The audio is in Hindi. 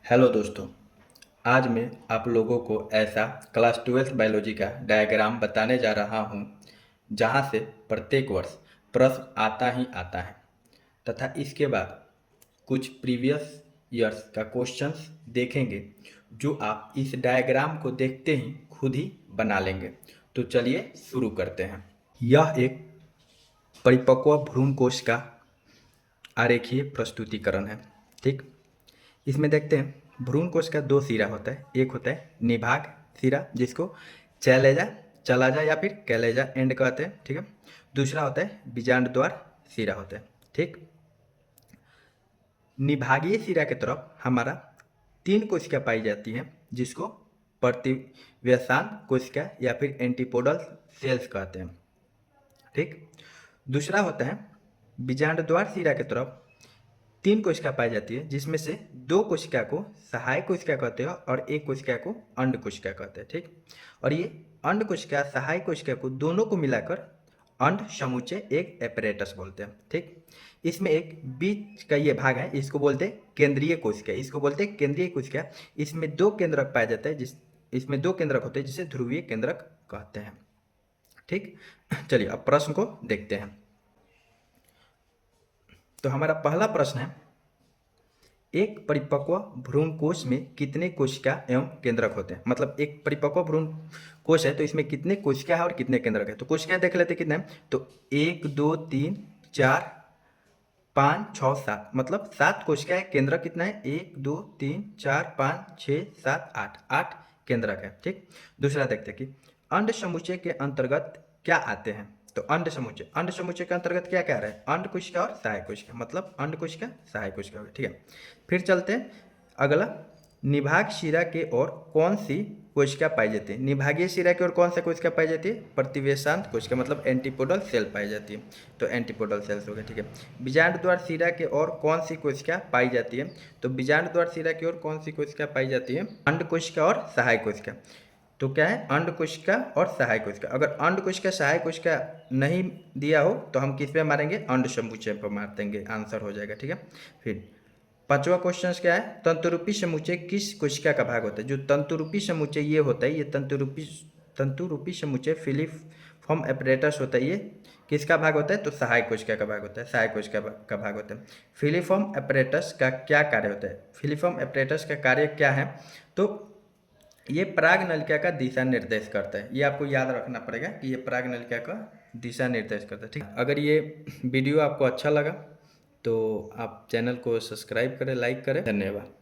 हेलो दोस्तों। आज मैं आप लोगों को ऐसा क्लास 12th बायोलॉजी का डायग्राम बताने जा रहा हूँ जहाँ से प्रत्येक वर्ष प्रश्न आता ही आता है तथा इसके बाद कुछ प्रीवियस ईयर्स का क्वेश्चंस देखेंगे जो आप इस डायग्राम को देखते ही खुद ही बना लेंगे। तो चलिए शुरू करते हैं। यह एक परिपक्व भ्रूण कोश का आरेखीय प्रस्तुतिकरण है। ठीक, इसमें देखते हैं भ्रूण कोश का दो सिरा होता है। एक होता है निभाग सिरा जिसको चैलेजा चलाजा या फिर कैलेजा एंड कहते हैं। ठीक है, दूसरा होता है बीजांड द्वार सिरा होता है। ठीक, निभागीय सिरा की तरफ हमारा तीन कोशिका पाई जाती हैं जिसको प्रतिव्यसान कोशिका या फिर एंटीपोडल सेल्स कहते हैं। ठीक, दूसरा होता है बीजांड द्वार सिरा की तरफ तीन कोशिका पाई जाती है जिसमें से दो कोशिका को सहायक कोशिका कहते हैं और एक कोशिका को अंड कोशिका कहते हैं। ठीक, और ये अंड कोशिका सहायक कोशिका को दोनों को मिलाकर अंड समुच्चय एक एपरेटस बोलते हैं। ठीक, इसमें एक बीच का ये भाग है, इसको बोलते हैं केंद्रीय कोशिका। इसको बोलते हैं केंद्रीय कोशिका। इसमें दो केंद्रक पाया जाता है इसमें दो केंद्रक होते हैं जिसे ध्रुवीय केंद्रक कहते हैं। ठीक, चलिए अब प्रश्न को देखते हैं। तो हमारा पहला प्रश्न है, एक परिपक्व भ्रूण कोश में कितने कोशिका एवं केंद्रक होते हैं। मतलब एक परिपक्व भ्रूण कोश है तो इसमें कितने कोशिका है और कितने केंद्रक है। तो कोशिका देख लेते कितने हैं। तो 1 2 3 4 5 6 7, मतलब 7 कोशिका है। केंद्रक कितना है, 1 2 3 4 5 6 7 8, 8 केंद्रक है। ठीक, दूसरा देखते हैं कि अंड समुच्चय के अंतर्गत क्या आते हैं। तो अंड समुच्चय के अंतर्गत क्या क्या आ रहा है, अंड कोशिका और सहायक कोशिका, मतलब अंड कोशिका सहायक कोशिका। ठीक है, फिर चलते हैं अगला, निभाग शिरा के ओर कौन सी कोशिका पाई जाती है। निभागीय शिरा की ओर कौन सा कोशिका पाई जाती है, प्रतिवेशांत कोशिका, मतलब एंटीपोडल सेल पाई जाती है। तो एंटीपोडल सेल्स हो गए। ठीक है, बीजांड द्वार शिरा के ओर कौन सी कोशिका पाई जाती है। तो बीजांड द्वार शिरा की ओर कौन सी कोशिका पाई जाती है, अंड कोशिका और सहायक कोशिका। तो क्या है, अंड कोशिका और सहायक कोशिका। अगर अंड कोशिका सहायक कोशिका नहीं दिया हो तो हम किस पे मारेंगे, अंड समुच्चय पर मार देंगे, आंसर हो जाएगा। ठीक है, फिर पांचवा क्वेश्चन क्या है, तंतुरूपी समुच्चय किस कोशिका का भाग होता है। जो तंतुरूपी समुच्चय ये होता है, ये तंतुरूपी समुच्चय फिलिफॉर्म एपरेटस होता है। ये किसका भाग होता है, तो सहायक कोशिका का भाग होता है, सहायक कोशिका का भाग होता है। फिलिफॉर्म एपरेटस का क्या कार्य होता है, फिलिफॉर्म एपरेटस का कार्य क्या है, तो ये पराग नलिका का दिशा निर्देश करता है। ये आपको याद रखना पड़ेगा कि ये पराग नलिका का दिशा निर्देश करता है। ठीक, अगर ये वीडियो आपको अच्छा लगा तो आप चैनल को सब्सक्राइब करें, लाइक करें। धन्यवाद।